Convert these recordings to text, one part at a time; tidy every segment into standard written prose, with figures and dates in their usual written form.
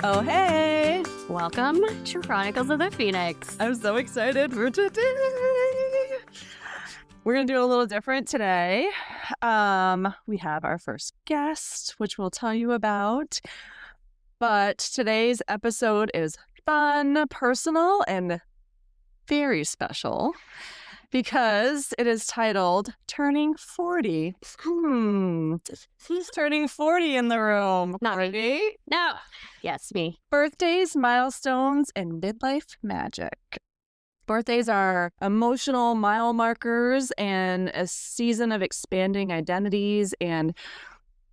Oh, hey! Welcome to Chronicles of the Phoenix. I'm so excited for today. We're going to do a little different today. We have our first guest, which we'll tell you about. But today's episode is fun, personal, and very special because it is titled Turning 40. Who's turning 40 in the room? Not ready? No. Yes, me. Birthdays, milestones, and midlife magic. Birthdays are emotional mile markers and a season of expanding identities, and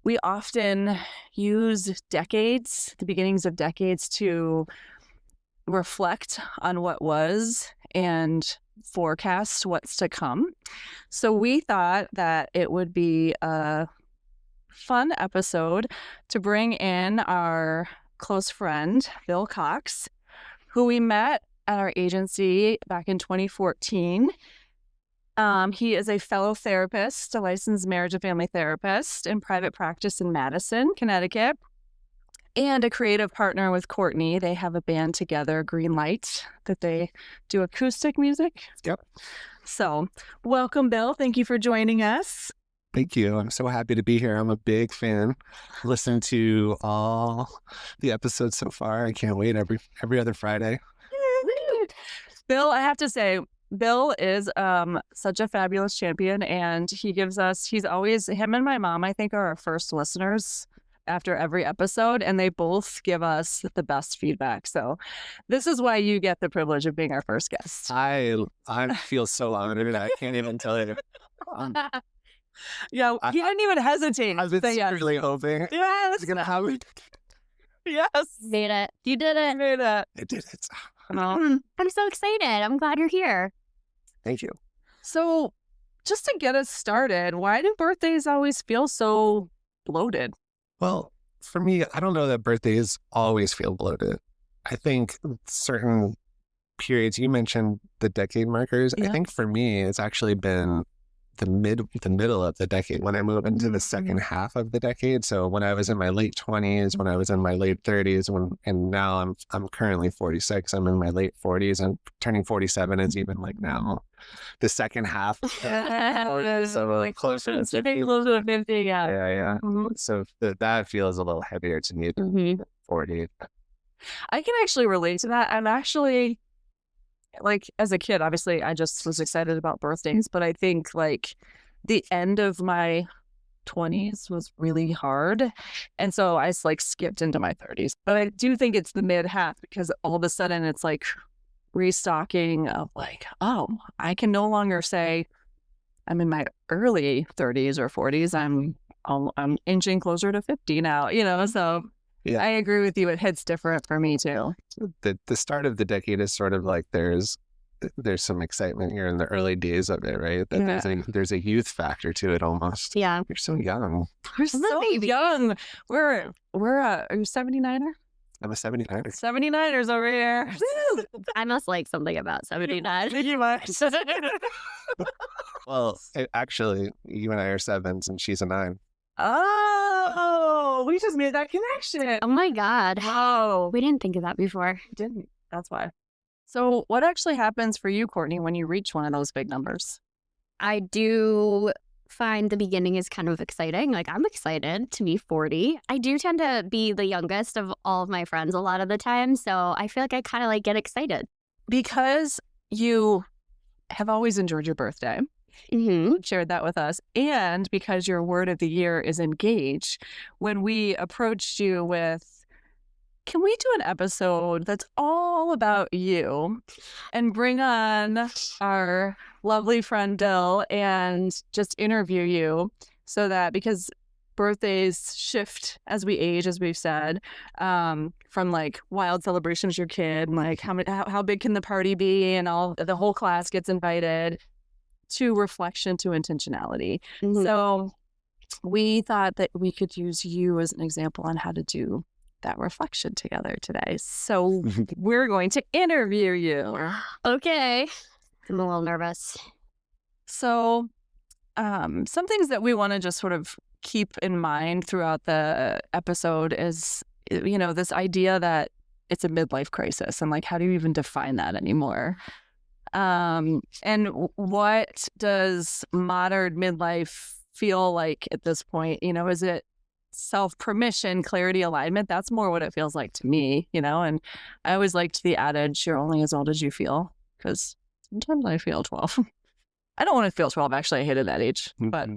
we often use decades, the beginnings of decades, to reflect on what was and forecast what's to come. So we thought that it would be a fun episode to bring in our close friend, Bill Cox, who we met at our agency back in 2014. He is a fellow therapist, a licensed marriage and family therapist in private practice in Madison, Connecticut, and a creative partner with Courtney. They have a band together, Green Light, that they do acoustic music. Yep. So welcome, Bill. Thank you for joining us. Thank you. I'm so happy to be here. I'm a big fan. Listen to all the episodes so far. I can't wait every other Friday. Bill, I have to say, Bill is such a fabulous champion, and he's always, him and my mom, I think, are our first listeners after every episode, and they both give us the best feedback. So this is why you get the privilege of being our first guest. I feel so honored. I can't even tell you. Yeah, he didn't even hesitate. I've been secretly hoping. Yes. It's going to happen. Yes. Made it. You did it. Made it. I did it. I'm so excited. I'm glad you're here. Thank you. So just to get us started, why do birthdays always feel so bloated? Well, for me, I don't know that birthdays always feel bloated. I think certain periods, you mentioned the decade markers. Yeah. I think for me, it's actually been the middle of the decade when I moved into the second half of the decade. So when I was in my late 20s, when I was in my late 30s, and now I'm currently 46. I'm in my late 40s, and turning 47 is even like now the second half. So like closer to 50. Closer to 50, yeah. Yeah. Mhm. So that feels a little heavier to me than 40. I can actually relate to that. I'm actually, like, as a kid, obviously, I just was excited about birthdays, but I think, like, the end of my 20s was really hard. And so I just, like, skipped into my 30s. But I do think it's the mid half because all of a sudden it's like restocking of, like, oh, I can no longer say I'm in my early 30s or 40s. I'm inching closer to 50 now, so. Yeah. I agree with you. It hits different for me too. The start of the decade is sort of like there's some excitement here in the early days of it, right? That there's a youth factor to it almost. Yeah. You're so young. We're so young. We're are you 79er? I'm a 79er. 79ers over here. I must like something about 79. You must. Well, actually, you and I are 7s and she's a 9. Oh, we just made that connection. Oh my God. Wow. We didn't think of that before. Didn't. That's why. So what actually happens for you, Courtney, when you reach one of those big numbers? I do find the beginning is kind of exciting. Like, I'm excited to be 40. I do tend to be the youngest of all of my friends a lot of the time. So I feel like I kind of like get excited. Because you have always enjoyed your birthday. Mm-hmm. Shared that with us, and because your word of the year is engage, when we approached you with, can we do an episode that's all about you and bring on our lovely friend Bill and just interview you, so that, because birthdays shift as we age, as we've said, from like wild celebrations, your kid, and like how big can the party be, and all the whole class gets invited, to reflection, to intentionality. Mm-hmm. So we thought that we could use you as an example on how to do that reflection together today. So we're going to interview you. Okay. I'm a little nervous. So some things that we want to just sort of keep in mind throughout the episode is, this idea that it's a midlife crisis, and like, how do you even define that anymore? And what does modern midlife feel like at this point? Is it self-permission, clarity, alignment? That's more what it feels like to me, and I always liked the adage, you're only as old as you feel, because sometimes I feel 12. I don't want to feel 12, actually. I hated that age, but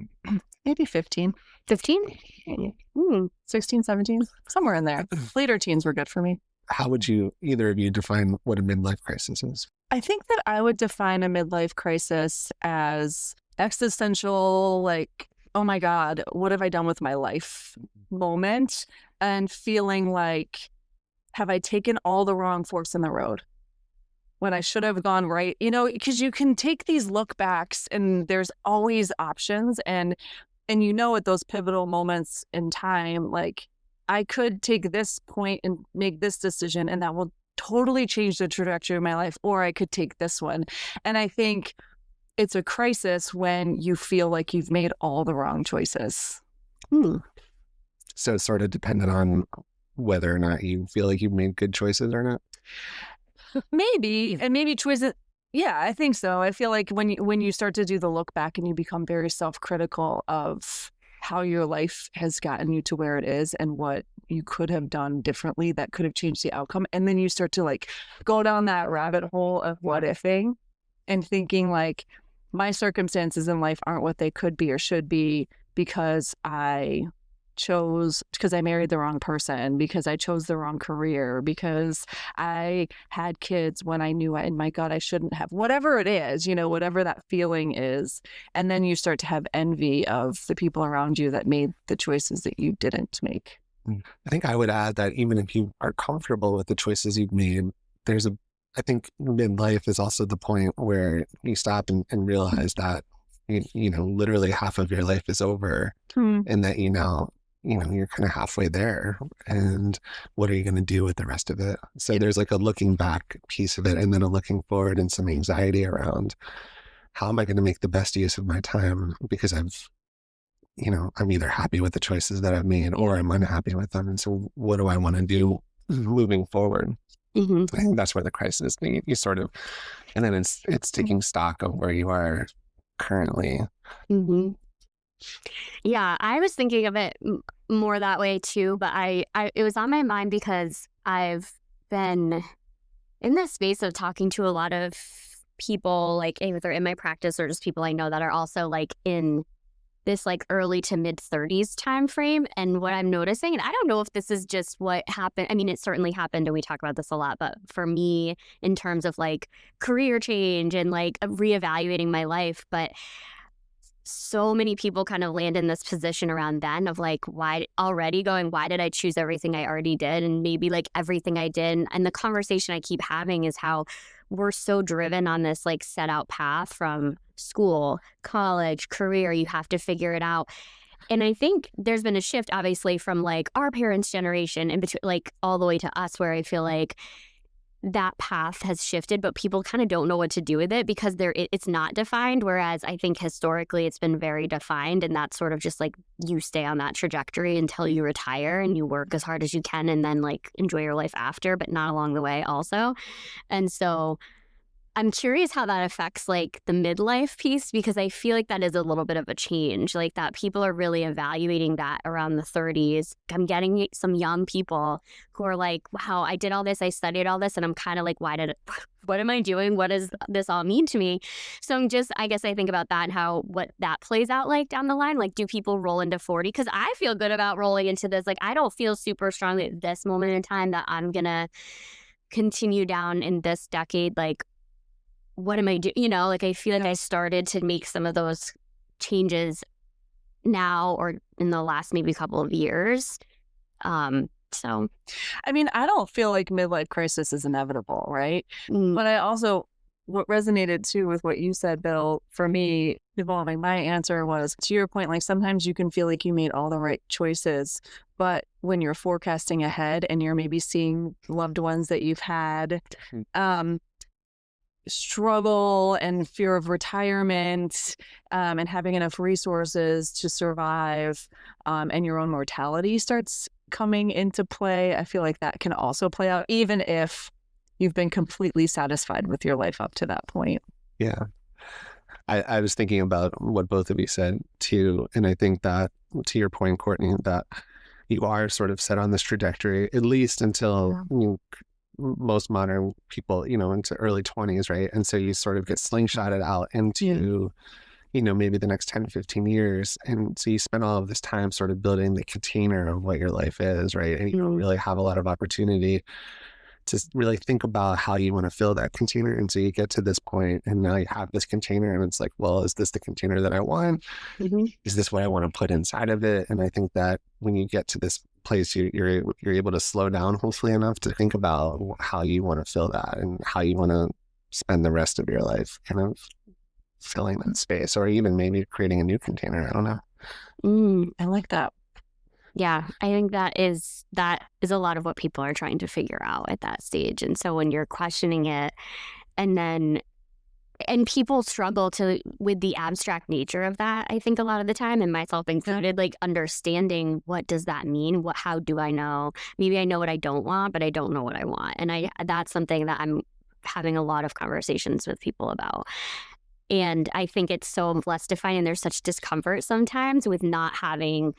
maybe 15. 15? 16, 17, somewhere in there. Later teens were good for me. How would either of you define what a midlife crisis is? I think that I would define a midlife crisis as existential, like, oh my God, what have I done with my life moment? And feeling like, have I taken all the wrong forks in the road when I should have gone right? Because you can take these look backs and there's always options. And at those pivotal moments in time, like, I could take this point and make this decision, and that will totally change the trajectory of my life, or I could take this one. And I think it's a crisis when you feel like you've made all the wrong choices. So it's sort of dependent on whether or not you feel like you've made good choices or not? Maybe. And maybe choices. Yeah, I think so. I feel like when you start to do the look back and you become very self-critical of how your life has gotten you to where it is and what you could have done differently that could have changed the outcome. And then you start to like go down that rabbit hole of what ifing and thinking like, my circumstances in life aren't what they could be or should be because I married the wrong person, because I chose the wrong career, because I had kids when I knew my God, I shouldn't have, whatever it is, whatever that feeling is. And then you start to have envy of the people around you that made the choices that you didn't make. I think I would add that even if you are comfortable with the choices you've made, I think midlife is also the point where you stop and realize that, literally half of your life is over and that, you're kind of halfway there, and what are you going to do with the rest of it? So there's like a looking back piece of it, and then a looking forward and some anxiety around how am I going to make the best use of my time, because I'm either happy with the choices that I've made or I'm unhappy with them. And so what do I want to do moving forward? I think that's where the crisis, you sort of, and then it's taking stock of where you are currently. Yeah, I was thinking of it more that way too, but it was on my mind because I've been in this space of talking to a lot of people, like either in my practice or just people I know that are also like in this like early to mid 30s time frame. And what I'm noticing, and I don't know if this is just what happened. I mean, it certainly happened and we talk about this a lot, but for me, in terms of like career change and like reevaluating my life, but so many people kind of land in this position around then of like, why did I choose everything I already did? And maybe like everything I did. And the conversation I keep having is how we're so driven on this like set out path from school, college, career. You have to figure it out. And I think there's been a shift, obviously, from like our parents' generation and between like all the way to us, where I feel like that path has shifted, but people kind of don't know what to do with it because it's not defined. Whereas I think historically it's been very defined, and that's sort of just like you stay on that trajectory until you retire and you work as hard as you can and then like enjoy your life after, but not along the way also. And so I'm curious how that affects like the midlife piece, because I feel like that is a little bit of a change, like that people are really evaluating that around the 30s. I'm getting some young people who are like, wow, I did all this, I studied all this, and I'm kind of like, what am I doing? What does this all mean to me? So I guess I think about that and what that plays out like down the line. Like, do people roll into 40? Because I feel good about rolling into this. Like, I don't feel super strongly at this moment in time that I'm going to continue down in this decade, like, what am I doing? Like I feel like I started to make some of those changes now or in the last maybe couple of years. So, I mean, I don't feel like midlife crisis is inevitable, right? But I also, what resonated too with what you said, Bill, for me, evolving my answer was to your point, like sometimes you can feel like you made all the right choices, but when you're forecasting ahead and you're maybe seeing loved ones that you've had, struggle and fear of retirement and having enough resources to survive and your own mortality starts coming into play. I feel like that can also play out, even if you've been completely satisfied with your life up to that point. Yeah. I was thinking about what both of you said too. And I think that, to your point, Courtney, that you are sort of set on this trajectory, at least until most modern people, into early 20s, right? And so you sort of get slingshotted out into, maybe the next 10, 15 years. And so you spend all of this time sort of building the container of what your life is, right? And you don't really have a lot of opportunity to really think about how you want to fill that container. And so you get to this point and now you have this container and it's like, well, is this the container that I want? Is this what I want to put inside of it? And I think that when you get to this place, you're able to slow down hopefully enough to think about how you want to fill that and how you want to spend the rest of your life kind of filling that space, or even maybe creating a new container. I don't know. I like that. Yeah, I think that is a lot of what people are trying to figure out at that stage. And so when you're questioning it, and people struggle with the abstract nature of that, I think a lot of the time, and myself included, like understanding what does that mean? How do I know? Maybe I know what I don't want, but I don't know what I want. And that's something that I'm having a lot of conversations with people about. And I think it's so less defined, and there's such discomfort sometimes with not having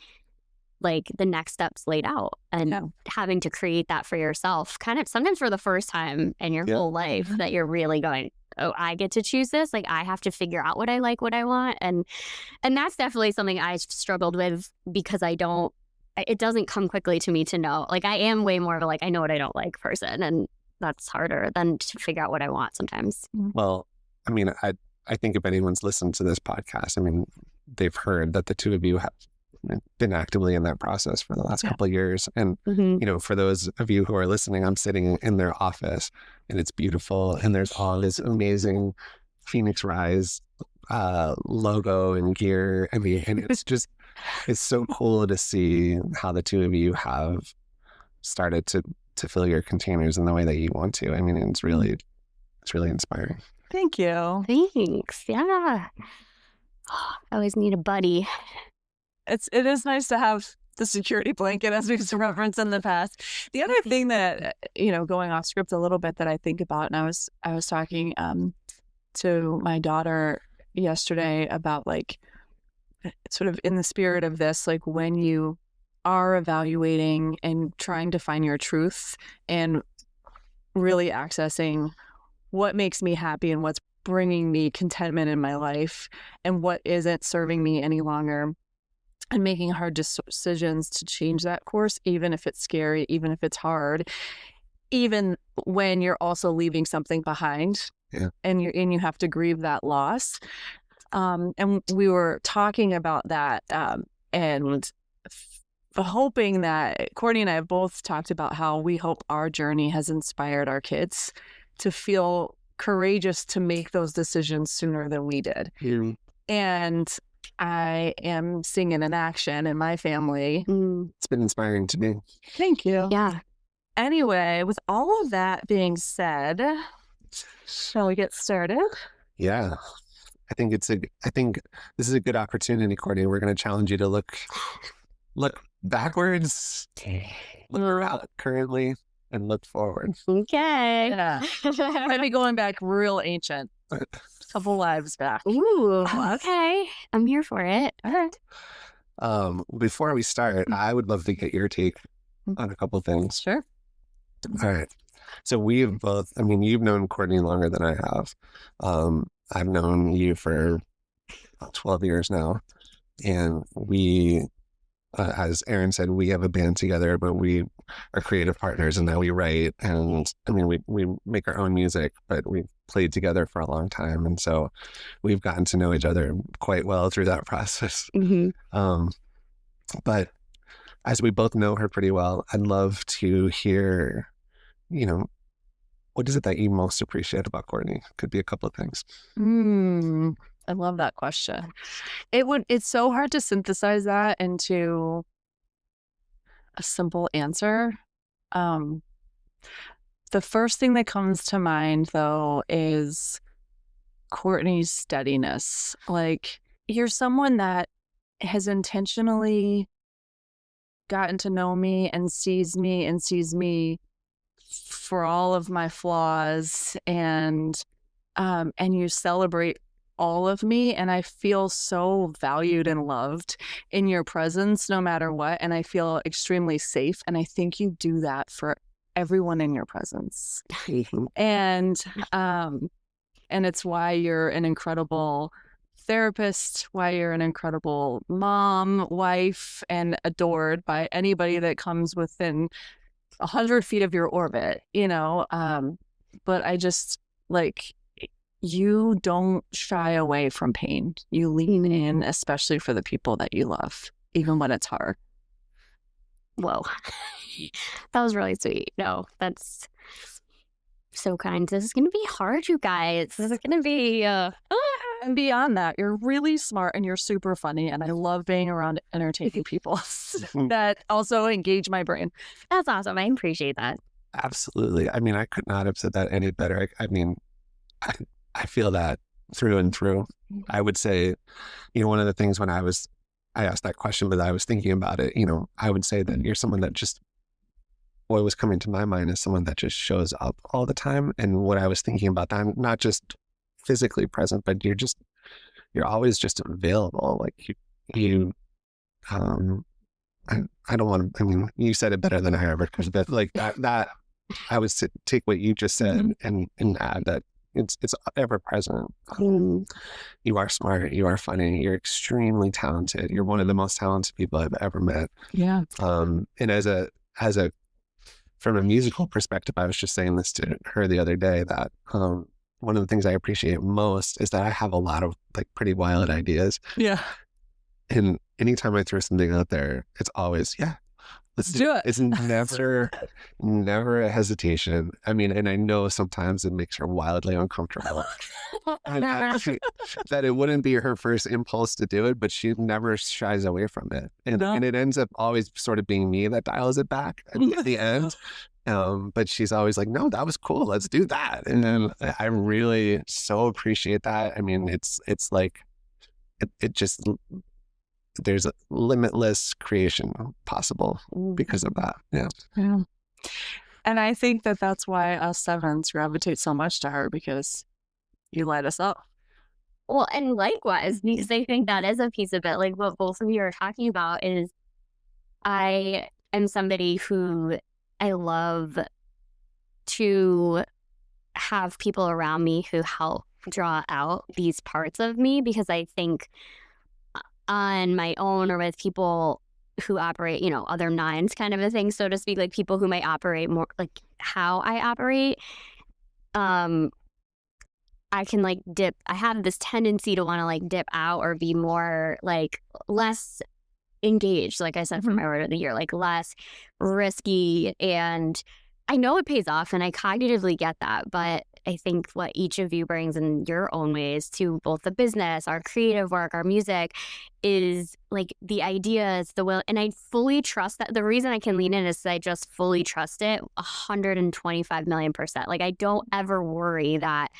like the next steps laid out and having to create that for yourself, kind of sometimes for the first time in your whole life, that you're really going, oh, I get to choose this. Like I have to figure out what I like, what I want. And that's definitely something I struggled with, because it doesn't come quickly to me to know. Like I am way more of a like, I know what I don't like person. And that's harder than to figure out what I want sometimes. Well, I mean, I think if anyone's listened to this podcast, I mean, they've heard that the two of you have been actively in that process for the last couple of years. And, for those of you who are listening, I'm sitting in their office and it's beautiful. And there's all this amazing Phoenix Rise logo and gear. I mean, and it's so cool to see how the two of you have started to fill your containers in the way that you want to. I mean, it's really inspiring. Thank you. Thanks. Yeah. I always need a buddy. It is nice to have the security blanket, as we've referenced in the past. The other thing that, going off script a little bit, that I think about, and I was talking to my daughter yesterday about, like, sort of in the spirit of this, like when you are evaluating and trying to find your truth and really accessing what makes me happy and what's bringing me contentment in my life and what isn't serving me any longer, and making hard decisions to change that course, even if it's scary, even if it's hard, even when you're also leaving something behind, and you have to grieve that loss. And we were talking about that, and hoping that Courtney and I have both talked about how we hope our journey has inspired our kids to feel courageous to make those decisions sooner than we did. And I am seeing it in action in my family. It's been inspiring to me. Thank you. Yeah. Anyway, with all of that being said, shall we get started? Yeah. I think this is a good opportunity, Courtney. We're going to challenge you to look backwards, look around currently, and look forward. Okay. Yeah. Might be going back real ancient. A couple lives back. Ooh, okay. I'm here for it. All right. Before we start, I would love to get your take on a couple things. Sure. All right. So we've both, I mean, you've known Courtney longer than I have. I've known you for about 12 years now. And we, as Erin said, we have a band together, but we are creative partners, and now we write. And I mean, we make our own music, but we played together for a long time. And so we've gotten to know each other quite well through that process. But as we both know her pretty well, I'd love to hear, what is it that you most appreciate about Courtney? Could be a couple of things. I love that question. It's so hard to synthesize that into a simple answer. The first thing that comes to mind, though, is Courtney's steadiness. Like, you're someone that has intentionally gotten to know me and sees me for all of my flaws, and you celebrate all of me, and I feel so valued and loved in your presence no matter what, and I feel extremely safe, and I think you do that for everyone in your presence. And it's why you're an incredible therapist, why you're an incredible mom, wife, and adored by anybody that comes within 100 feet of your orbit, but I just, like, you don't shy away from pain. You lean in, especially for the people that you love, even when it's hard. Whoa. That was really sweet. No, that's so kind. This is going to be hard, you guys. This is going to be... And beyond that, you're really smart and you're super funny, and I love being around entertaining people that also engage my brain. That's awesome. I appreciate that. Absolutely. I mean, I could not have said that any better. I mean, I feel that through and through. I would say, one of the things when I asked that question, but I was thinking about it, I would say that you're someone that just, what was coming to my mind is someone that just shows up all the time. And what I was thinking about that, not just physically present, but you're always just available. Like I don't want to, I mean, you said it better than I ever could, but like that I would take what you just said and add that it's ever present. You are smart, you are funny, you're extremely talented. You're one of the most talented people I've ever met. Yeah. And from a musical perspective, I was just saying this to her the other day that, one of the things I appreciate most is that I have a lot of like pretty wild ideas. Yeah. And anytime I throw something out there, it's always, let's do it. It's never a hesitation. I mean, and I know sometimes it makes her wildly uncomfortable. That it wouldn't be her first impulse to do it, but she never shies away from it. And it ends up always sort of being me that dials it back at the end. But she's always like, no, that was cool. Let's do that. And then I really so appreciate that. I mean, it's like, it just, there's a limitless creation possible because of that. Yeah. And I think that that's why us sevens gravitate so much to her, because you light us up. Well, and likewise, because I think that is a piece of it. Like what both of you are talking about is I am somebody who I love to have people around me who help draw out these parts of me, because I think on my own or with people who operate, other nines kind of a thing, so to speak, like people who might operate more like how I operate, I can like dip. I have this tendency to want to like dip out or be more like less engaged, like I said, for my word of the year, like less risky. And I know it pays off and I cognitively get that, but I think what each of you brings in your own ways to both the business, our creative work, our music is like the ideas, the will, and I fully trust that. The reason I can lean in is I just fully trust it 125 million%. Like I don't ever worry that,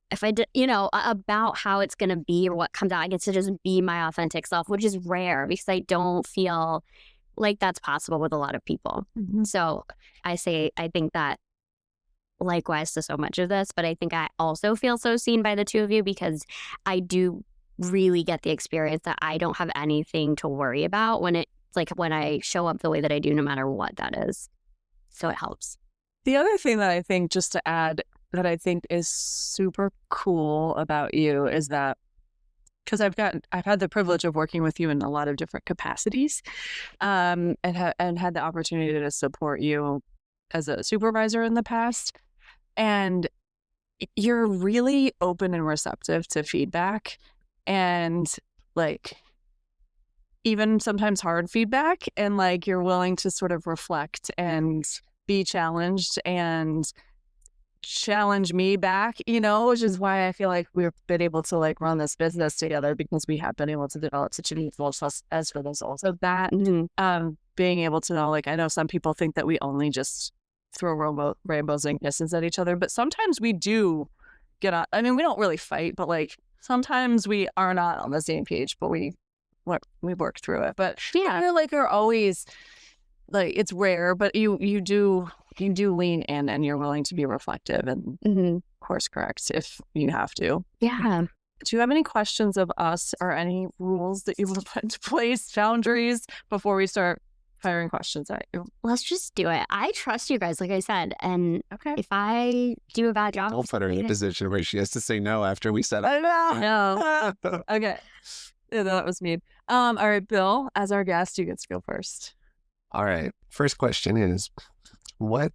if I did, about how it's going to be or what comes out. I get to just be my authentic self, which is rare because I don't feel like that's possible with a lot of people. So I think that likewise to so much of this, but I think I also feel so seen by the two of you because I do really get the experience that I don't have anything to worry about when I show up the way that I do, no matter what that is. So it helps. The other thing that I think, just to add, that I think is super cool about you is that, because I've had the privilege of working with you in a lot of different capacities, and had the opportunity to support you as a supervisor in the past, and you're really open and receptive to feedback, and like even sometimes hard feedback, and like you're willing to sort of reflect and be challenged and challenge me back, which is why I feel like we've been able to like run this business together, because we have been able to develop such a mutual trust as for this. Also that being able to know, like, I know some people think that we only just throw rainbows and kisses at each other, but sometimes we do get on. I mean, we don't really fight, but like sometimes we are not on the same page, but we we work through it. But Yeah. I feel like are always like it's rare, but you do lean in and you're willing to be reflective and course correct if you have to. Yeah. Do you have any questions of us or any rules that you want to put into place, boundaries before we start firing questions at you? Let's just do it. I trust you guys, like I said. And Okay. if I do a bad job, Don't put her in a position where she has to say no after we said it. I know. No. Okay. Yeah, that was mean. All right, Bill, as our guest, you get to go first. All right. First question is, what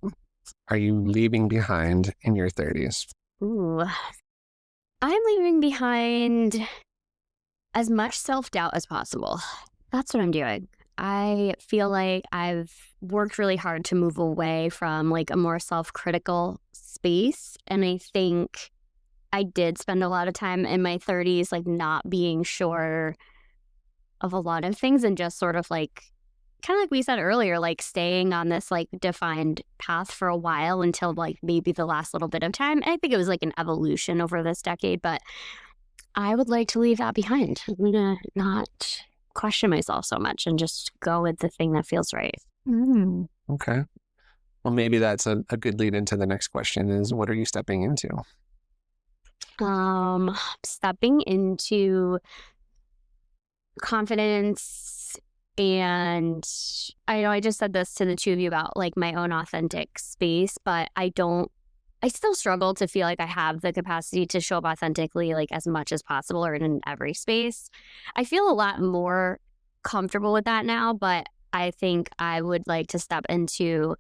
are you leaving behind in your 30s? Ooh. I'm leaving behind as much self-doubt as possible. That's what I'm doing. I feel like I've worked really hard to move away from like a more self-critical space. And I think I did spend a lot of time in my 30s like not being sure of a lot of things and just sort of like, kind of like we said earlier, like staying on this like defined path for a while until like maybe the last little bit of time. And I think it was like an evolution over this decade, but I would like to leave that behind. I'm gonna not question myself so much and just go with the thing that feels right. Okay. Well, maybe that's a good lead into the next question is, what are you stepping into? Stepping into confidence. And I know I just said this to the two of you about like my own authentic space, but I still struggle to feel like I have the capacity to show up authentically like as much as possible or in every space. I feel a lot more comfortable with that now, but I think I would like to step into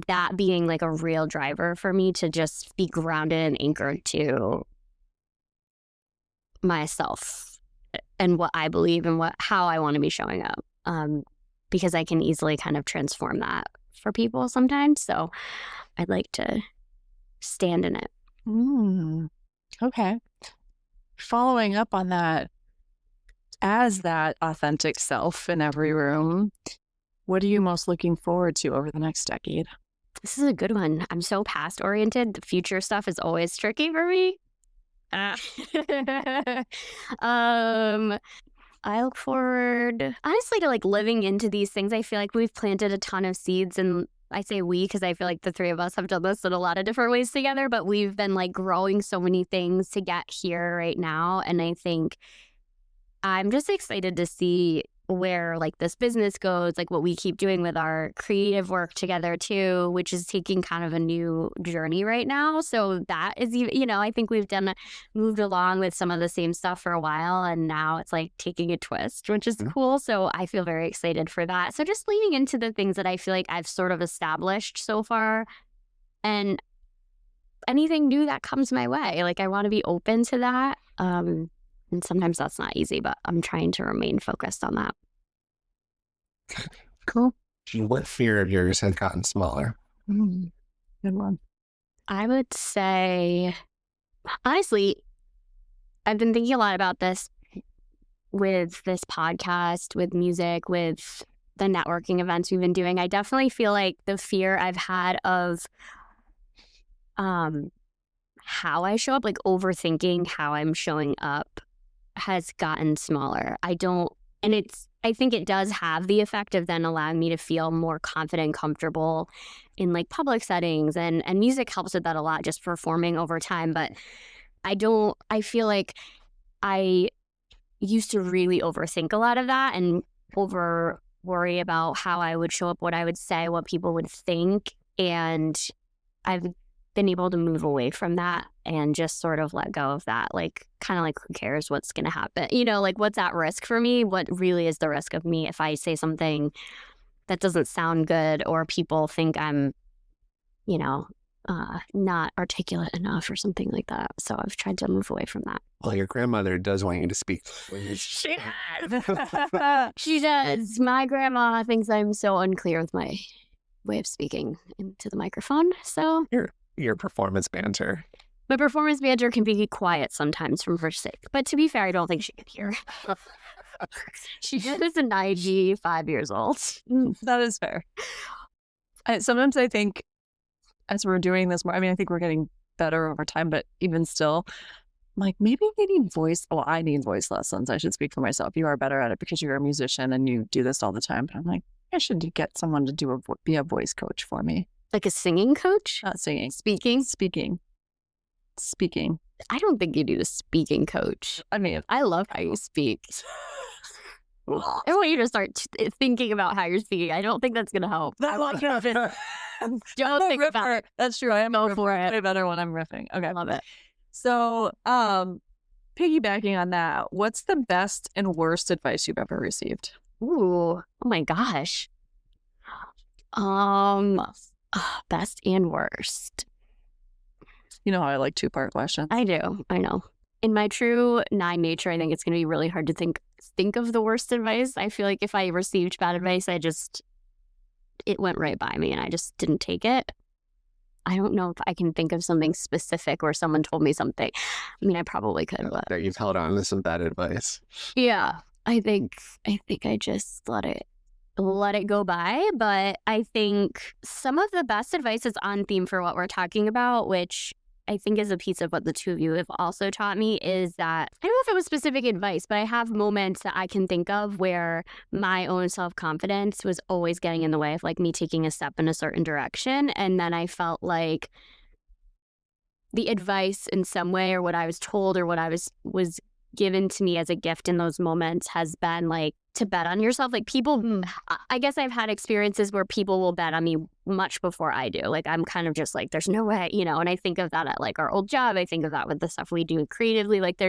that being like a real driver for me to just be grounded and anchored to myself and what I believe and how I want to be showing up, because I can easily kind of transform that for people sometimes. So I'd like to stand in it. Okay. Following up on that, as that authentic self in every room, what are you most looking forward to over the next decade? This is a good one. I'm so past oriented. The future stuff is always tricky for me. I look forward, honestly, to like living into these things. I feel like we've planted a ton of seeds, and I say we because I feel like the three of us have done this in a lot of different ways together, but we've been like growing so many things to get here right now. And I think I'm just excited to see where like this business goes, like what we keep doing with our creative work together too, which is taking kind of a new journey right now. So that is, I think we've moved along with some of the same stuff for a while, and now it's like taking a twist, which is cool. So I feel very excited for that. So just leaning into the things that I feel like I've sort of established so far, and anything new that comes my way, like I want to be open to that. And sometimes that's not easy, but I'm trying to remain focused on that. Cool. What fear of yours has gotten smaller? Good one. I would say, honestly, I've been thinking a lot about this with this podcast, with music, with the networking events we've been doing. I definitely feel like the fear I've had of how I show up, like overthinking how I'm showing up, has gotten smaller. I think it does have the effect of then allowing me to feel more confident and comfortable in like public settings, and music helps with that a lot, just performing over time. But I feel like I used to really overthink a lot of that and over worry about how I would show up, what I would say, what people would think. And I've been able to move away from that and just sort of let go of that. Like, kind of like, who cares what's going to happen? Like what's at risk for me? What really is the risk of me if I say something that doesn't sound good, or people think I'm, not articulate enough or something like that. So I've tried to move away from that. Well, your grandmother does want you to speak. She does. She does. My grandma thinks I'm so unclear with my way of speaking into the microphone. So Your performance banter. my performance banter can be quiet sometimes from her sake. But to be fair, I don't think she could hear. She is 95 years old. That is fair. Sometimes I think as we're doing this more, I think we're getting better over time, but even still, like, maybe they need voice. Well, I need voice lessons. I should speak for myself. You are better at it because you're a musician and you do this all the time. But I'm like, I should get someone to be a voice coach for me. Like a singing coach? Not singing. Speaking? Speaking. I don't think you need a speaking coach. I mean, I love how you speak. I want you to start thinking about how you're speaking. I don't think that's going to help. don't think about it. That's true. I am Go for it. way better when I'm riffing. Okay. I love it. So, piggybacking on that, what's the best and worst advice you've ever received? Ooh, oh my gosh. Best and worst. You know how I like 2-part questions. I do. I know. In my true 9 nature, I think it's going to be really hard to think of the worst advice. I feel like if I received bad advice, it went right by me and I just didn't take it. I don't know if I can think of something specific where someone told me something. I mean, I probably could. But... that you've held on to some bad advice. Yeah, I think I just let it go by. But I think some of the best advice is on theme for what we're talking about, which I think is a piece of what the two of you have also taught me, is that I don't know if it was specific advice, but I have moments that I can think of where my own self-confidence was always getting in the way of like me taking a step in a certain direction. And then I felt like the advice in some way, or what I was told, or what I was given to me as a gift in those moments, has been like to bet on yourself. Like people, I guess I've had experiences where people will bet on me much before I do. Like I'm kind of just like, there's no way, and I think of that at like our old job. I think of that with the stuff we do creatively. Like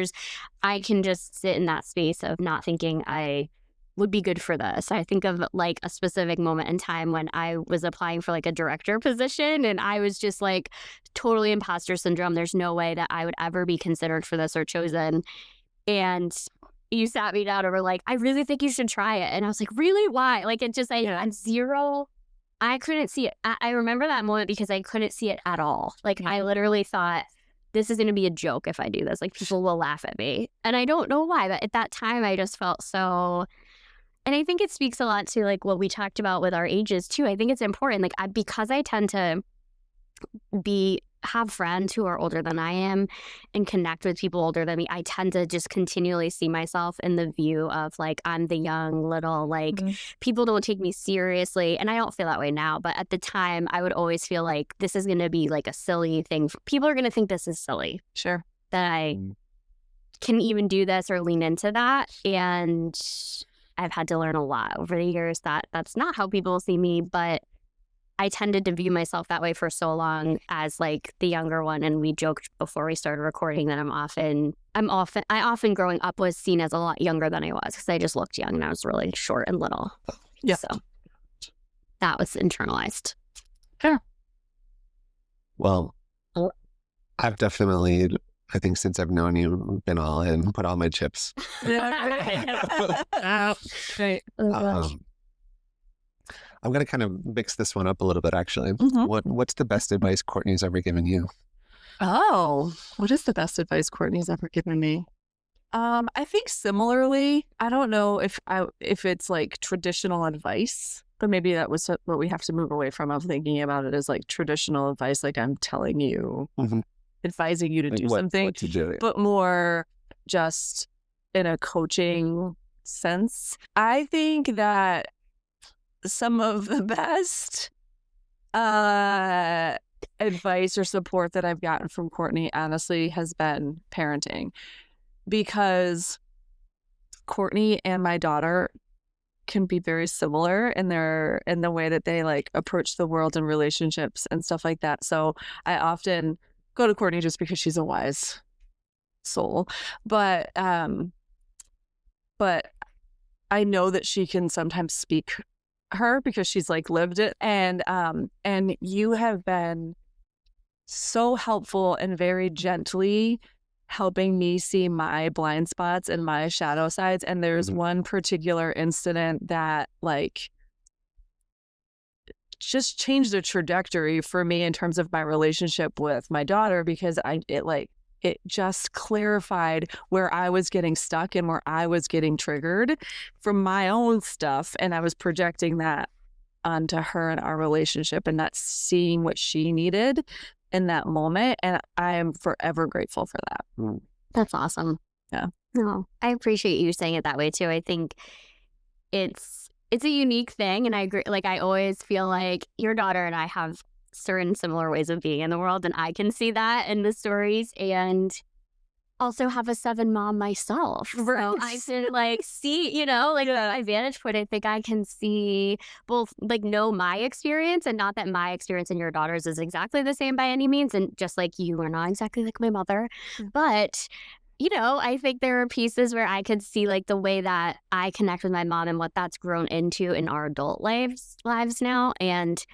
I can just sit in that space of not thinking I would be good for this. I think of like a specific moment in time when I was applying for like a director position and I was just like totally imposter syndrome. There's no way that I would ever be considered for this or chosen. And you sat me down and were like, I really think you should try it. And I was like, really? Why? Like, it just, I couldn't see it. I remember that moment because I couldn't see it at all. Like, I literally thought, this is going to be a joke if I do this. Like, people will laugh at me. And I don't know why, but at that time, I just felt so... And I think it speaks a lot to, like, what we talked about with our ages, too. I think it's important. Like, because I tend to have friends who are older than I am and connect with people older than me, I tend to just continually see myself in the view of like, I'm the young little, like people don't take me seriously. And I don't feel that way now. But at the time, I would always feel like this is going to be like a silly thing. People are going to think this is silly. Sure. That I can even do this or lean into that. And I've had to learn a lot over the years that that's not how people see me, but I tended to view myself that way for so long as like the younger one. And we joked before we started recording that I often growing up was seen as a lot younger than I was because I just looked young and I was really short and little. Yeah. So that was internalized. Fair. Well, I've definitely, I think since I've known you, been all in, put all my chips. Right. I'm going to kind of mix this one up a little bit, actually. What's the best advice Courtney's ever given you? Oh, what is the best advice Courtney's ever given me? I think similarly, I don't know if it's like traditional advice, but maybe that was what we have to move away from, of thinking about it as like traditional advice, like I'm telling you, advising you to do something, what to do. But more just in a coaching sense. I think that some of the best advice or support that I've gotten from Courtney, honestly, has been parenting, because Courtney and my daughter can be very similar in the way that they like approach the world and relationships and stuff like that. So I often go to Courtney just because she's a wise soul, but I know that she can sometimes speak her because she's like lived it, and you have been so helpful and very gently helping me see my blind spots and my shadow sides. And there's one particular incident that like just changed the trajectory for me in terms of my relationship with my daughter, because it just clarified where I was getting stuck and where I was getting triggered from my own stuff. And I was projecting that onto her and our relationship, and not seeing what she needed in that moment. And I am forever grateful for that. That's awesome. Yeah. No, I appreciate you saying it that way too. I think it's a unique thing, and I agree. Like, I always feel like your daughter and I have certain similar ways of being in the world, and I can see that in the stories, and also have a 7 mom myself. Right. So I can like see, you know, like my vantage point. I think I can see both, like, know my experience, and not that my experience and your daughter's is exactly the same by any means. And just like you are not exactly like my mother, but you know, I think there are pieces where I could see like the way that I connect with my mom and what that's grown into in our adult lives now. And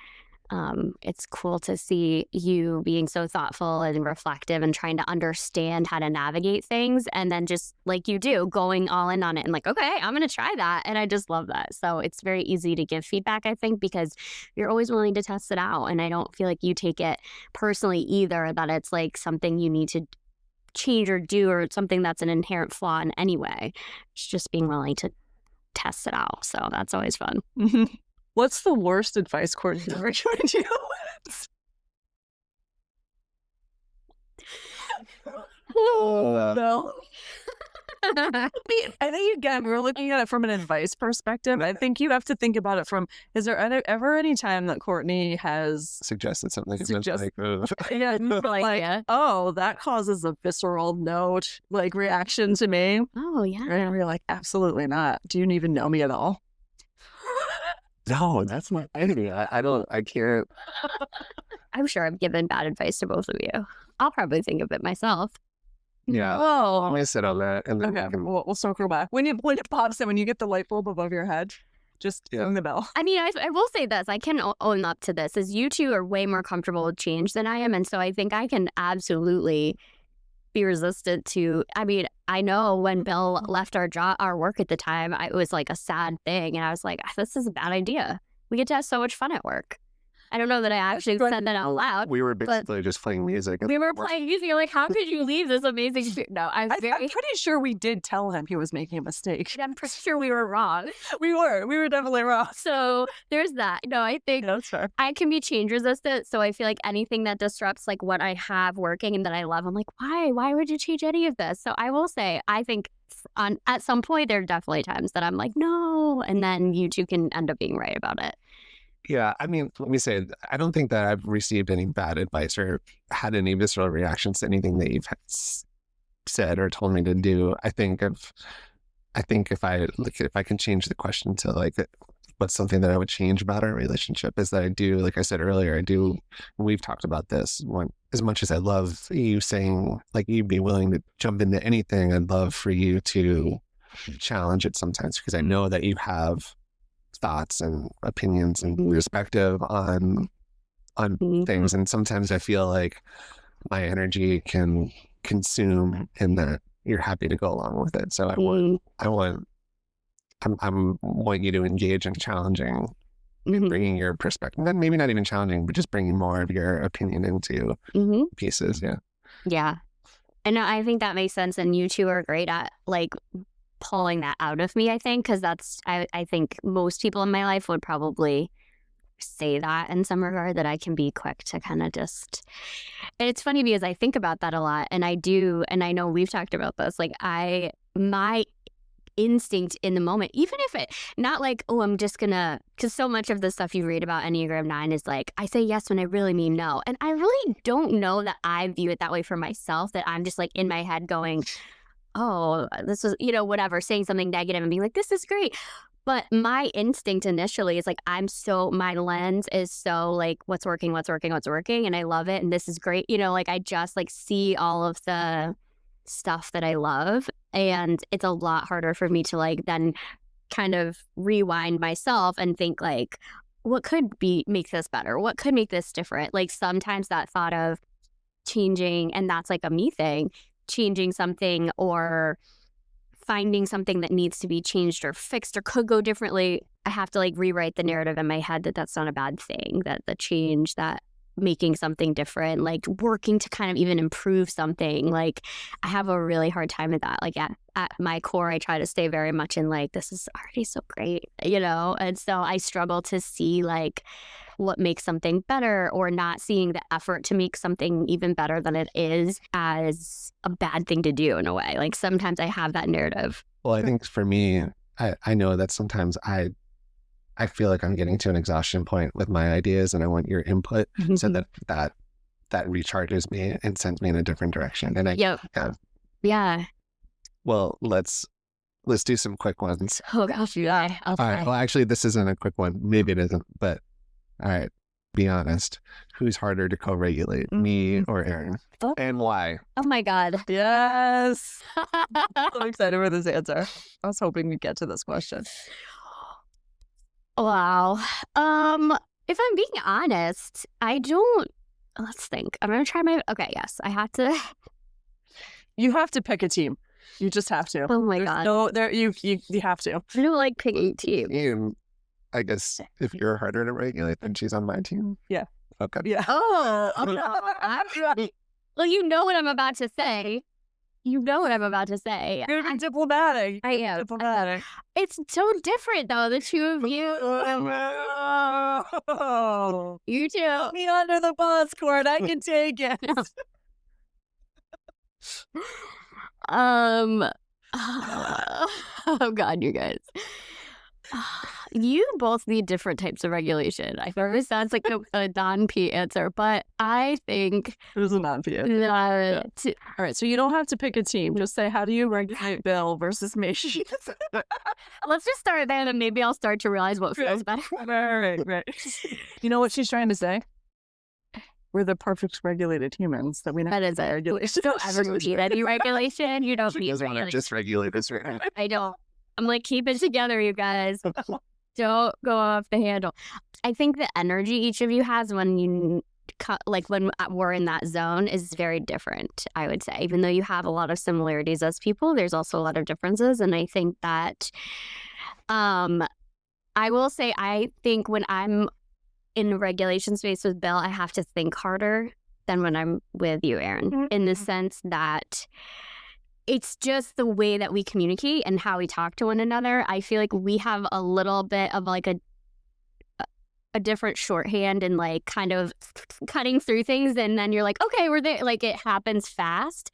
it's cool to see you being so thoughtful and reflective and trying to understand how to navigate things. And then just like you do, going all in on it and like, okay, I'm going to try that. And I just love that. So it's very easy to give feedback, I think, because you're always willing to test it out. And I don't feel like you take it personally either, that it's like something you need to change or do, or something that's an inherent flaw in any way. It's just being willing to test it out. So that's always fun. What's the worst advice Courtney's ever given you? No. I think, again, we're looking at it from an advice perspective. I think you have to think about it from, is there ever any time that Courtney has Suggested something that's like, like, oh, that causes a visceral note, like, reaction to me? Oh, yeah. And we're like, absolutely not. Do you even know me at all? No, that's not idea. I can't. I'm sure I've given bad advice to both of you. I'll probably think of it myself. Yeah. Oh, I'm gonna sit on that, and then okay. We'll circle back when it pops in, when you get the light bulb above your head. Just ring the bell. I mean, I will say this. I can own up to this. Is you two are way more comfortable with change than I am, and so I think I can absolutely be resistant to. I mean, I know when Bill left our work at the time, it was like a sad thing, and I was like, this is a bad idea. We get to have so much fun at work. I don't know that I actually said that out loud. We were basically just playing music. We were playing music. You're like, how could you leave this amazing? No, I'm pretty sure we did tell him he was making a mistake. I'm pretty sure we were wrong. We were definitely wrong. So there's that. No, I think that's fair. I can be change resistant. So I feel like anything that disrupts like what I have working and that I love, I'm like, why? Why would you change any of this? So I will say, I think at some point there are definitely times that I'm like, no, and then you two can end up being right about it. Yeah, I mean, let me say, I don't think that I've received any bad advice or had any visceral reactions to anything that you've said or told me to do. I think if I can change the question to like, what's something that I would change about our relationship, is that I do, like I said earlier, we've talked about this, as much as I love you saying, like, you'd be willing to jump into anything, I'd love for you to challenge it sometimes, because I know that you have thoughts and opinions and perspective on things, and sometimes I feel like my energy can consume, and that you're happy to go along with it. So I want you to engage in challenging, bringing your perspective, and maybe not even challenging, but just bringing more of your opinion into pieces. Yeah, and I think that makes sense. And you two are great at like pulling that out of me, I think, because I think most people in my life would probably say that in some regard, that I can be quick to kind of just, and it's funny because I think about that a lot, and I do, and I know we've talked about this, like my instinct in the moment, even if it, not like, oh, I'm just gonna, because so much of the stuff you read about Enneagram 9 is like, I say yes when I really mean no, and I really don't know that I view it that way for myself, that I'm just like in my head going, oh, this is, whatever, saying something negative and being like, this is great. But my instinct initially is like, my lens is so like, what's working. And I love it. And this is great. Like I just like see all of the stuff that I love. And it's a lot harder for me to like then kind of rewind myself and think like, what could make this better? What could make this different? Like sometimes that thought of changing, and that's like a me thing, changing something or finding something that needs to be changed or fixed or could go differently, I have to like rewrite the narrative in my head that that's not a bad thing, that the change, that making something different, like working to kind of even improve something, like I have a really hard time with that. Like at my core, I try to stay very much in like, this is already so great, and so I struggle to see like what makes something better, or not seeing the effort to make something even better than it is as a bad thing to do in a way. Like sometimes I have that narrative. Well, I think for me, I know that sometimes I feel like I'm getting to an exhaustion point with my ideas, and I want your input so that recharges me and sends me in a different direction. And Yeah. Well, let's do some quick ones. Oh gosh, yeah. All right. Well, actually, this isn't a quick one. Maybe it isn't. But all right, be honest. Who's harder to co-regulate, me or Erin, and why? Oh my God. Yes. I'm excited for this answer. I was hoping we'd get to this question. Wow. If I'm being honest, I don't. Let's think. I'm gonna try my. Okay, yes, I have to. You have to pick a team. You just have to. Oh my God. No, you have to. I don't like picking team. I guess if you're harder to regulate, then she's on my team. Yeah. Okay. Yeah. Oh. Well, you know what I'm about to say. You know what I'm about to say. You're being diplomatic. I am. Diplomatic. It's so different, though, the two of you. You two. Put me under the bus, Court. I can take it. Oh God, you guys. You both need different types of regulation. I know this sounds like a non-P answer, but I think It was a non-P. that All right, so you don't have to pick a team. Just say, how do you regulate Bill versus me? let's just start there, and maybe I'll start to realize what feels better. Right. You know what she's trying to say? We're the perfect regulated humans that we know. That is it. Regulation. You don't ever need any regulation. You don't She need doesn't want to regulation. just regulate us right now. I don't. I'm like, keep it together, you guys. Don't go off the handle. I think the energy each of you has when you when we're in that zone is very different, I would say. Even though you have a lot of similarities as people, there's also a lot of differences. And I think that I will say, I think when I'm in the regulation space with Bill, I have to think harder than when I'm with you, Erin, in the sense that it's just the way that we communicate and how we talk to one another. I feel like we have a little bit of like a different shorthand and like kind of cutting through things, and then you're like, okay, we're there. Like it happens fast.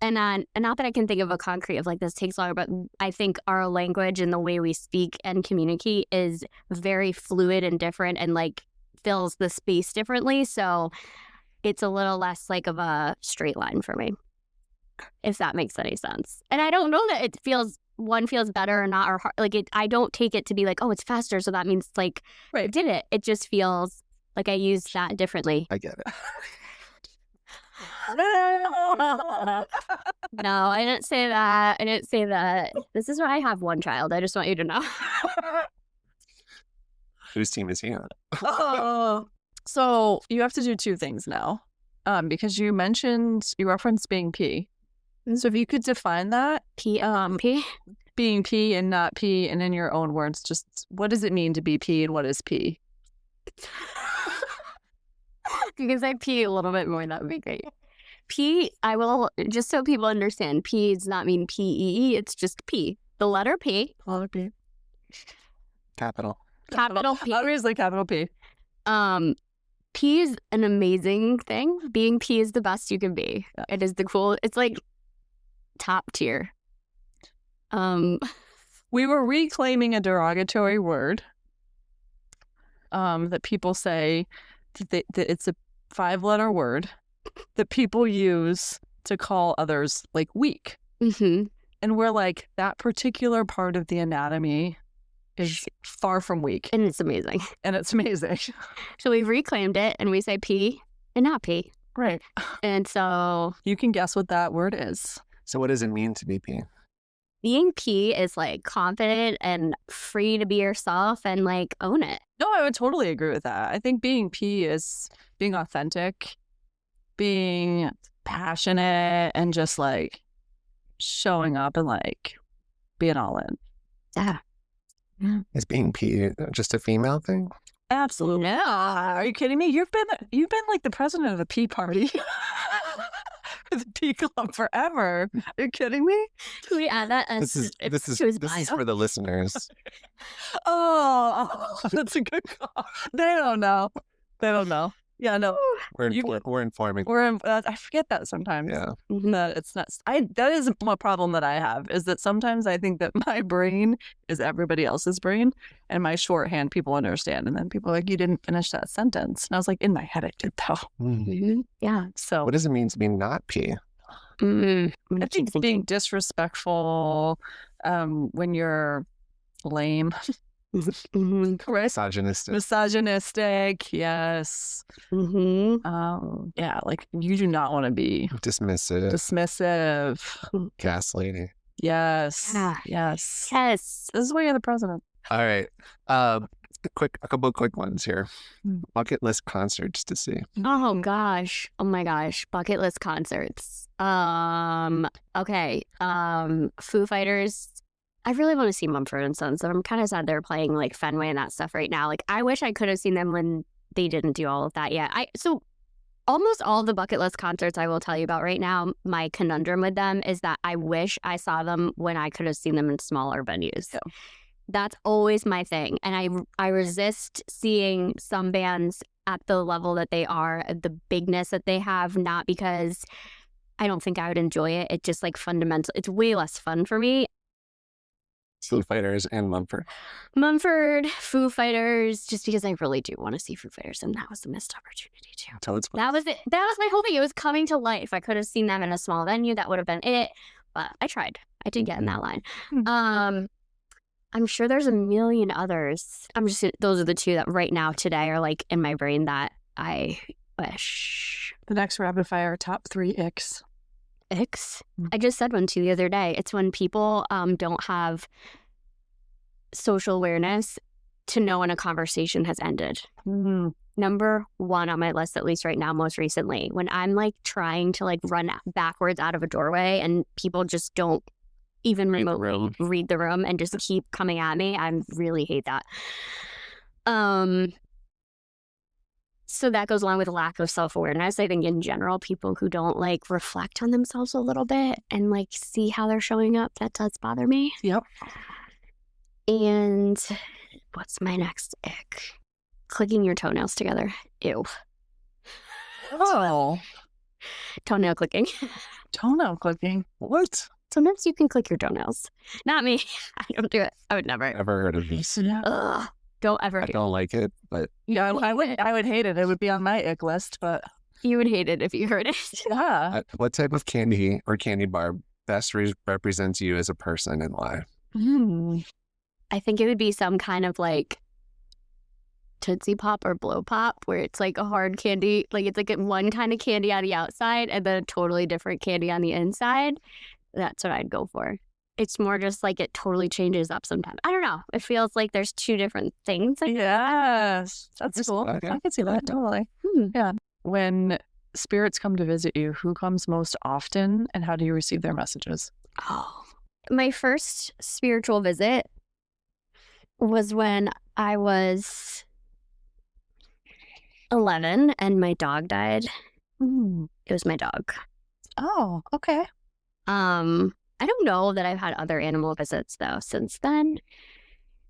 And not that I can think of a concrete of like this takes longer, but I think our language and the way we speak and communicate is very fluid and different, and like fills the space differently. So it's a little less like of a straight line for me, if that makes any sense. And I don't know that one feels better or not, or hard. Like I don't take it to be like, oh, it's faster, so that means like I did it. It just feels like I use that differently. I get it. No, I didn't say that. This is why I have one child. I just want you to know. Whose team is he on? So you have to do two things now, because you referenced being P. So if you could define that, P. being P and not P, and in your own words, just what does it mean to be P and what is P? Because I pee a little bit more, that would be great. P, I will, just so people understand, P does not mean P-E-E, it's just P. The letter P. Letter P. Capital P. Obviously capital P. P is an amazing thing. Being P is the best you can be. Yeah. It is it's like top tier. We were reclaiming a derogatory word that people say that it's a 5-letter word that people use to call others like weak. Mm-hmm. And we're like, that particular part of the anatomy is far from weak. And it's amazing. And it's amazing. So we've reclaimed it and we say P and not P. Right. And so You can guess what that word is. So what does it mean to be P? being P is like confident and free to be yourself and like own it. No, I would totally agree with that. I think being P is being authentic, being passionate, and just like showing up and like being all in. Yeah. Is being P just a female thing? Absolutely. No. Are you kidding me? You've been like the president of the P party the P Club forever. Are you kidding me? Can we add that as This is to his this is bio? for the listeners. Oh, that's a good call. They don't know. Yeah, no. We're informing. I forget that sometimes. Yeah. That it's not. That is a problem that I have, is that sometimes I think that my brain is everybody else's brain, and my shorthand people understand, and then people are like, you didn't finish that sentence, and I was like, in my head I did though. Yeah. So What does it mean to be not P? I think it's being disrespectful, when you're lame, misogynistic, yes. Yeah, like you do not want to be Dismissive. Gaslighting. Yes. Yeah. Yes. Yes. This is why you're the president. All right. A couple of quick ones here. Bucket list concerts to see. Oh gosh. Oh my gosh. Bucket list concerts. Okay. Foo Fighters. I really want to see Mumford & Sons. So I'm kind of sad they're playing like Fenway and that stuff right now. Like I wish I could have seen them when they didn't do all of that yet. So almost all of the bucket list concerts I will tell you about right now, my conundrum with them is that I wish I saw them when I could have seen them in smaller venues. Yeah. That's always my thing. And I resist seeing some bands at the level that they are, the bigness that they have, not because I don't think I would enjoy it. It's just like fundamental. It's way less fun for me. Foo Fighters and Mumford, Foo Fighters, just because I really do want to see Foo Fighters, and that was a missed opportunity too. That was it. That was my whole thing. It was coming to life. I could have seen them in a small venue. That would have been it. But I tried. I did get in that line. I'm sure there's a million others. Those are the two that right now today are like in my brain that I wish. The next rapid fire top 3 icks. Icks? I just said one too the other day. It's when people don't have social awareness to know when a conversation has ended. Number 1 on my list, at least right now, most recently, when I'm like trying to like run backwards out of a doorway and people just don't even remotely read the room and just keep coming at me. I really hate that. So that goes along with a lack of self-awareness. I think in general, people who don't like reflect on themselves a little bit and like see how they're showing up, that does bother me. Yep. And what's my next ick? Clicking your toenails together. Ew. Oh. Toenail clicking. Toenail clicking? What? Sometimes you can click your toenails. Not me. I don't do it. I would never. Never heard of this. Ugh. Don't ever. I don't like it, but yeah, I would hate it. It would be on my ick list, but you would hate it if you heard it. Yeah. What type of candy or candy bar best represents you as a person and why? I think it would be some kind of like Tootsie Pop or Blow Pop, where it's like a hard candy, like it's like one kind of candy on the outside and then a totally different candy on the inside. That's what I'd go for. It's more just like it totally changes up sometimes. I don't know. It feels like there's 2 different things. Yes. That's cool. I can see that. Totally. Yeah. When spirits come to visit you, who comes most often and how do you receive their messages? Oh, my first spiritual visit was when I was 11 and my dog died. It was my dog. Oh, okay. I don't know that I've had other animal visits though since then.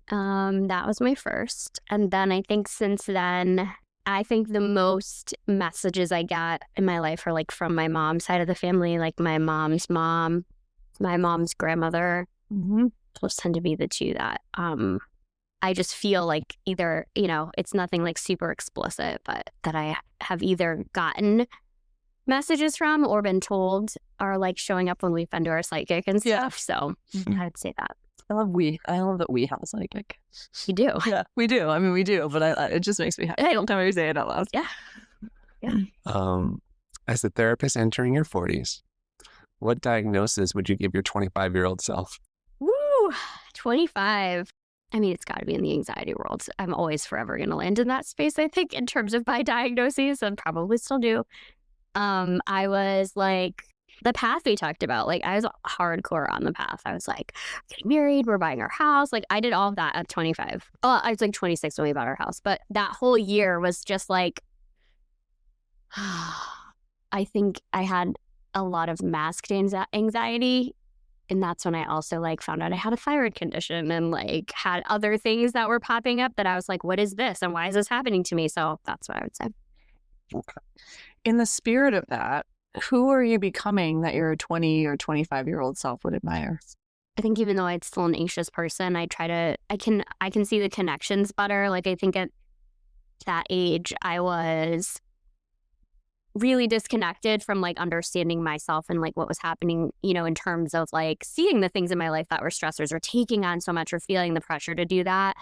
That was my first. And then I think since then, I think the most messages I got in my life are like from my mom's side of the family, like my mom's mom, my mom's grandmother. Those tend to be the 2 that I just feel like either, it's nothing like super explicit, but that I have either gotten messages from or been told are like showing up when we've been to our psychic and stuff. Yeah. So I'd say that. I love that we have a psychic. You do. Yeah, we do. I mean, we do, but it just makes me happy. Every time I say it out loud. Yeah. As a therapist entering your 40s, what diagnosis would you give your 25-year-old self? Woo! 25. I mean, it's got to be in the anxiety world. I'm always forever going to land in that space, I think, in terms of my diagnoses, and probably still do. I was like, the path we talked about, like I was hardcore on the path. I was like, getting married, we're buying our house. Like I did all of that at 25. I was like 26 when we bought our house. But that whole year was just like, I think I had a lot of masked anxiety. And that's when I also like found out I had a thyroid condition and like had other things that were popping up that I was like, what is this? And why is this happening to me? So that's what I would say. Okay. In the spirit of that, who are you becoming that your 20 or 25-year-old self would admire? I think even though I'm still an anxious person, I can see the connections better. Like I think at that age, I was really disconnected from like understanding myself and like what was happening, you know, in terms of like seeing the things in my life that were stressors or taking on so much or feeling the pressure to do that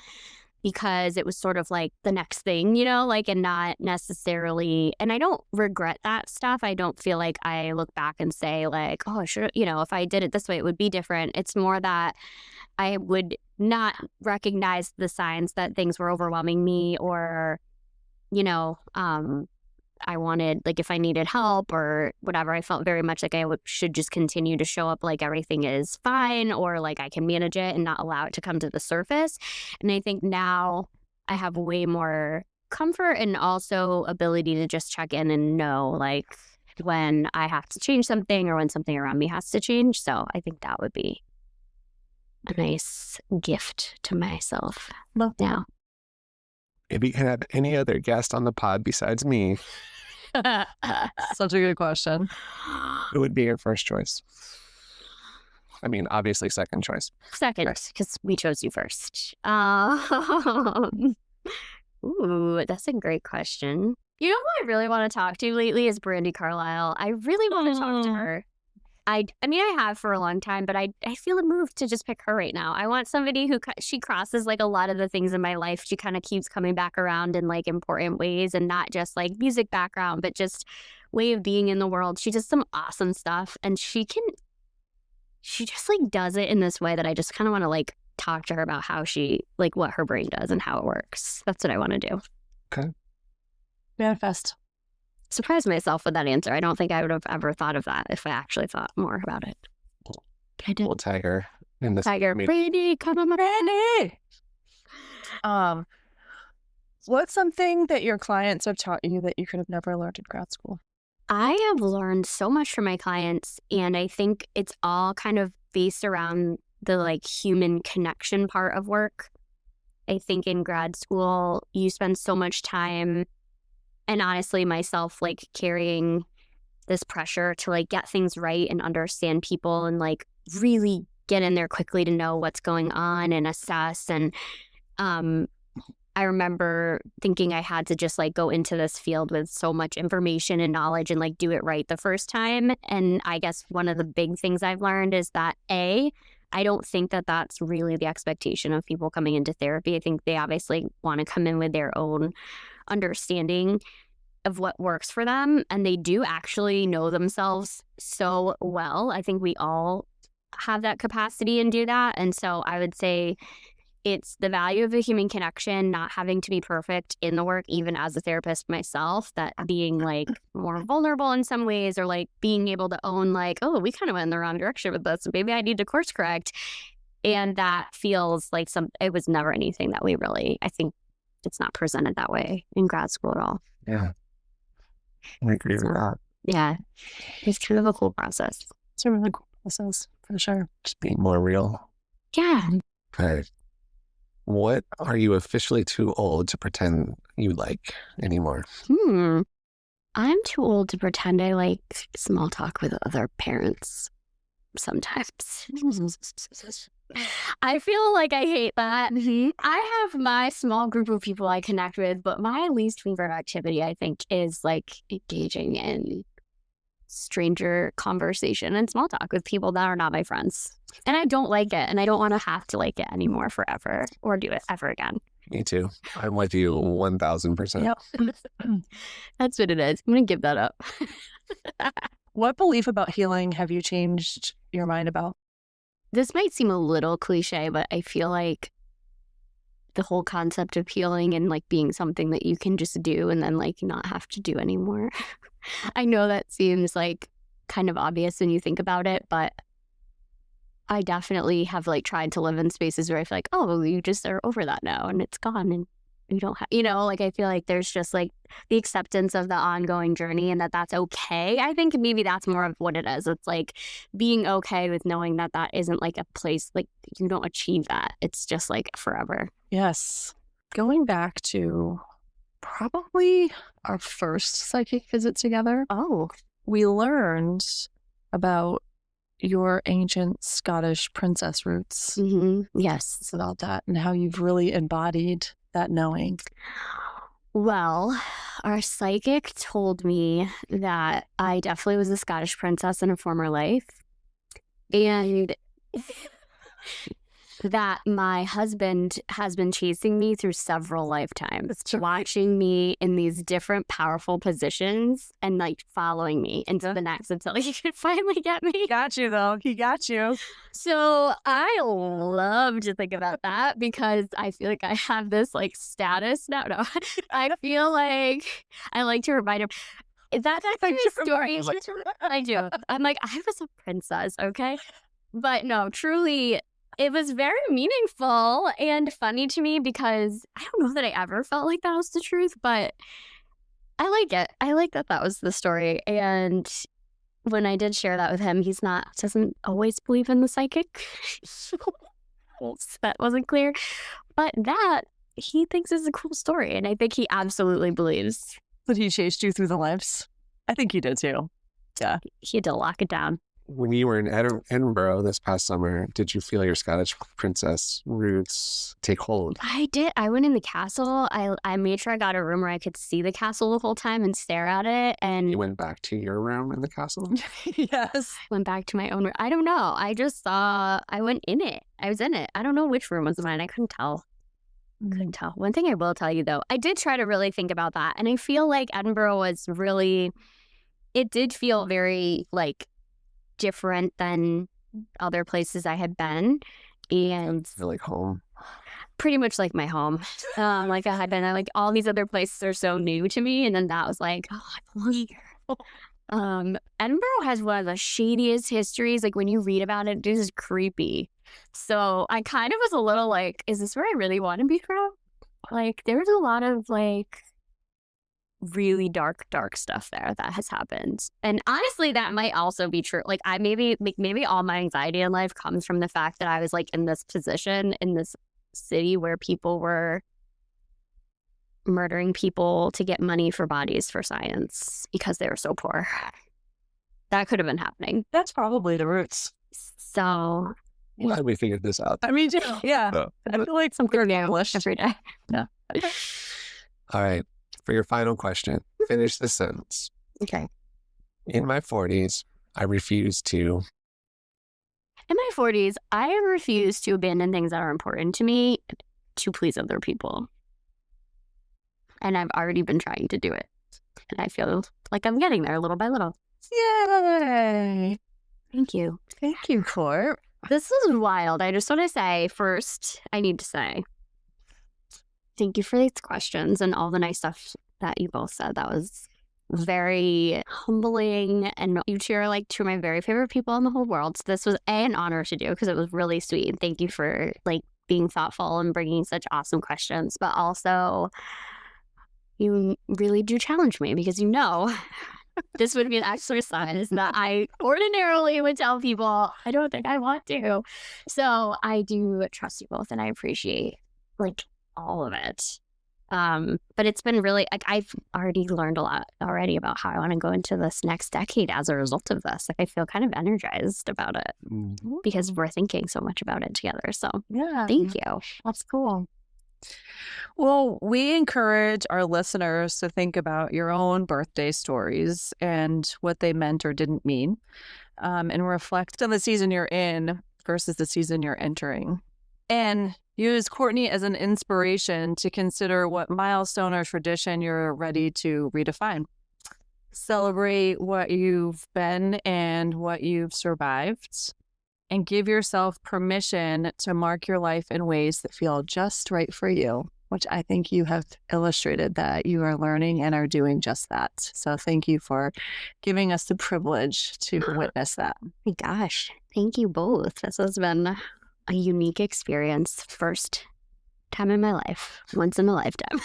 because it was sort of like the next thing, you know, like, and not necessarily, and I don't regret that stuff. I don't feel like I look back and say like, oh, I should, you know, if I did it this way, it would be different. It's more that I would not recognize the signs that things were overwhelming me or, you know, I wanted, like, if I needed help or whatever, I felt very much like I should just continue to show up like everything is fine or like I can manage it and not allow it to come to the surface. And I think now I have way more comfort and also ability to just check in and know like when I have to change something or when something around me has to change. So I think that would be a nice gift to myself now. If you can have any other guest on the pod besides me, Such a good question. who would be your first choice? I mean, obviously second choice. Second, because we chose you first. Ooh, that's a great question. You know who I really want to talk to lately is Brandi Carlisle. I really want to talk to her. I mean, I have for a long time, but I feel a move to just pick her right now. I want somebody who she crosses like a lot of the things in my life. She kind of keeps coming back around in like important ways and not just like music background, but just way of being in the world. She does some awesome stuff and she just like does it in this way that I just kind of want to like talk to her about how she, like what her brain does and how it works. That's what I want to do. Okay. Manifest. Surprised myself with that answer. I don't think I would have ever thought of that if I actually thought more about it. I did. We'll tag her in this. Tiger, Brady, come on, Brady. What's something that your clients have taught you that you could have never learned in grad school? I have learned so much from my clients, and I think it's all kind of based around the like human connection part of work. I think in grad school, you spend so much time, and honestly, myself, like carrying this pressure to like get things right and understand people and like really get in there quickly to know what's going on and assess. And I remember thinking I had to just like go into this field with so much information and knowledge and like do it right the first time. And I guess one of the big things I've learned is that I don't think that that's really the expectation of people coming into therapy. I think they obviously want to come in with their own understanding of what works for them. And they do actually know themselves so well. I think we all have that capacity and do that. And so I would say it's the value of the human connection, not having to be perfect in the work, even as a therapist myself, that being like more vulnerable in some ways or like being able to own like, oh, we kind of went in the wrong direction with this. Maybe I need to course correct. And that feels like it was never anything that we really, I think it's not presented that way in grad school at all. Yeah. I agree with that. Yeah. It's kind of a cool process. It's a really cool process for sure. Just being more real. Yeah. Okay. What are you officially too old to pretend you like anymore? I'm too old to pretend I like small talk with other parents sometimes. I feel like I hate that. I have my small group of people I connect with, but my least favorite activity, I think, is like engaging in stranger conversation and small talk with people that are not my friends. And I don't like it, and I don't want to have to like it anymore forever or do it ever again. Me too. I'm with you 1,000%. Yep. That's what it is. I'm going to give that up. What belief about healing have you changed your mind about? This might seem a little cliche, but I feel like the whole concept of healing and like being something that you can just do and then like not have to do anymore. I know that seems like kind of obvious when you think about it, but I definitely have like tried to live in spaces where I feel like, oh, you just are over that now and it's gone and you don't have, like I feel like there's just like the acceptance of the ongoing journey and that's okay. I think maybe that's more of what it is. It's like being okay with knowing that isn't like a place, like you don't achieve that. It's just like forever. Yes. Going back to probably our first psychic visit together. Oh. We learned about your ancient Scottish princess roots. Mm-hmm. Yes. It's about that and how you've really embodied that knowing. Well, our psychic told me that I definitely was a Scottish princess in a former life. And that my husband has been chasing me through several lifetimes, watching me in these different powerful positions and like following me into the next until he could finally get me. Got you though. He got you. So I love to think about that because I feel like I have this like status. No. I feel like I like to remind him. That's actually a story. I do. I'm like, I was a princess, okay? But no, truly, it was very meaningful and funny to me because I don't know that I ever felt like that was the truth, but I like it. I like that was the story. And when I did share that with him, doesn't always believe in the psychic. That wasn't clear. But that he thinks is a cool story. And I think he absolutely believes. That he chased you through the lives? I think he did too. Yeah. He had to lock it down. When you were in Edinburgh this past summer, did you feel your Scottish princess roots take hold? I did. I went in the castle. I made sure I got a room where I could see the castle the whole time and stare at it. And you went back to your room in the castle? Yes. Went back to my own room. I don't know. I just saw, I went in it. I was in it. I don't know which room was mine. I couldn't tell. One thing I will tell you, though, I did try to really think about that. And I feel like Edinburgh was really, it did feel very, like, different than other places I had been. And I feel like home. Pretty much like my home. Like I had been, like, all these other places are so new to me. And then that was like, oh, I belong here. Edinburgh has one of the shadiest histories. Like, when you read about it, it is creepy. So I kind of was a little like, is this where I really want to be from? Like, there's a lot of like really dark stuff there that has happened. And honestly, that might also be true. Like, maybe all my anxiety in life comes from the fact that I was like in this position in this city where people were murdering people to get money for bodies for science because they were so poor. That could have been happening. That's probably the roots. So glad we figured this out. I mean, yeah. I feel like something established every day. Yeah. All right. For your final question, finish the sentence. Okay. In my 40s, I refuse to. In my 40s, I refuse to abandon things that are important to me to please other people. And I've already been trying to do it. And I feel like I'm getting there little by little. Yay. Thank you. Thank you, Court. This was wild. I just want to say, first, I need to say, thank you for these questions and all the nice stuff that you both said. That was very humbling. And you two are like two of my very favorite people in the whole world. So this was an honor to do because it was really sweet. And thank you for like being thoughtful and bringing such awesome questions. But also, you really do challenge me because this would be an exercise that I ordinarily would tell people I don't think I want to. So I do trust you both and I appreciate like all of it. But it's been really, like, I've already learned a lot already about how I want to go into this next decade as a result of this. Like, I feel kind of energized about it because we're thinking so much about it together. So yeah, thank you. That's cool. Well, we encourage our listeners to think about your own birthday stories and what they meant or didn't mean, and reflect on the season you're in versus the season you're entering. And use Courtney as an inspiration to consider what milestone or tradition you're ready to redefine. Celebrate what you've been and what you've survived, and give yourself permission to mark your life in ways that feel just right for you, which I think you have illustrated that you are learning and are doing just that. So thank you for giving us the privilege to witness that. Oh my gosh, thank you both. This has been a unique experience. First time in my life, once in a lifetime.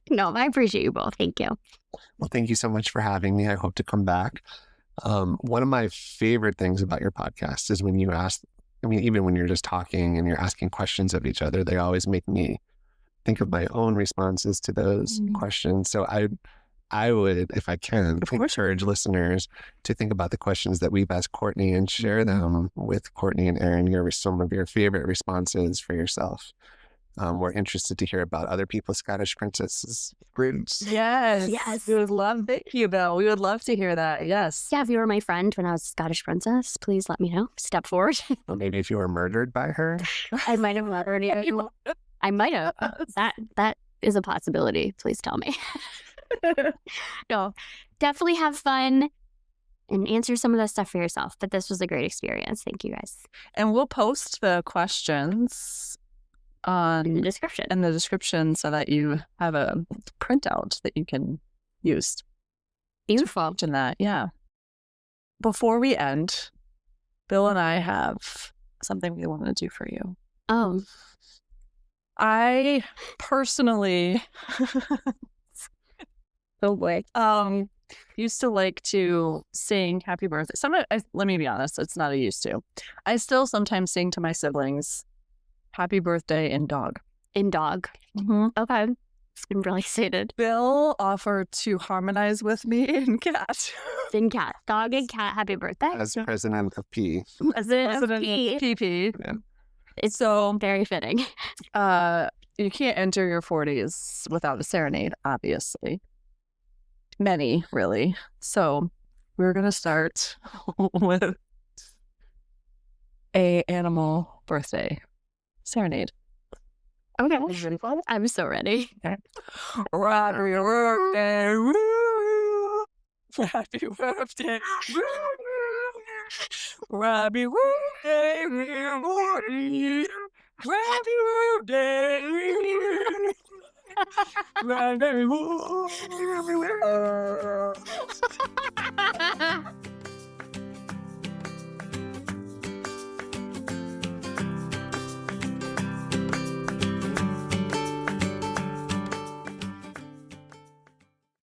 No, I appreciate you both. Thank you. Well, thank you so much for having me. I hope to come back. One of my favorite things about your podcast is when you ask, I mean, even when you're just talking and you're asking questions of each other, they always make me think of my own responses to those questions. So I would, if I can, encourage listeners to think about the questions that we've asked Courtney and share them with Courtney and Erin, some of your favorite responses for yourself. We're interested to hear about other people's Scottish princesses roots. Yes. Yes. We would love, thank you, Bill. We would love to hear that. Yes. Yeah, if you were my friend when I was a Scottish princess, please let me know. Step forward. Or maybe if you were murdered by her. I might have already. I might have. That is a possibility. Please tell me. No, definitely have fun and answer some of that stuff for yourself. But this was a great experience. Thank you guys. And we'll post the questions In the description so that you have a printout that you can use. Beautiful. In that, yeah. Before we end, Bill and I have something we want to do for you. Oh. I personally Oh boy. used to like to sing happy birthday. Let me be honest, it's not a used to. I still sometimes sing to my siblings happy birthday in dog. In dog. Okay. I'm really excited. Bill offered to harmonize with me in cat. In cat. Dog and cat, happy birthday. As president of P. President of P. PP. Yeah. It's So very fitting. you can't enter your 40s without a serenade, obviously. Many, really. So we're going to start with a animal birthday serenade. Okay. Are you ready for it? I'm so ready. Okay. Happy birthday, woo! Happy birthday, woo! Happy birthday, woo! Happy birthday, happy birthday, woo!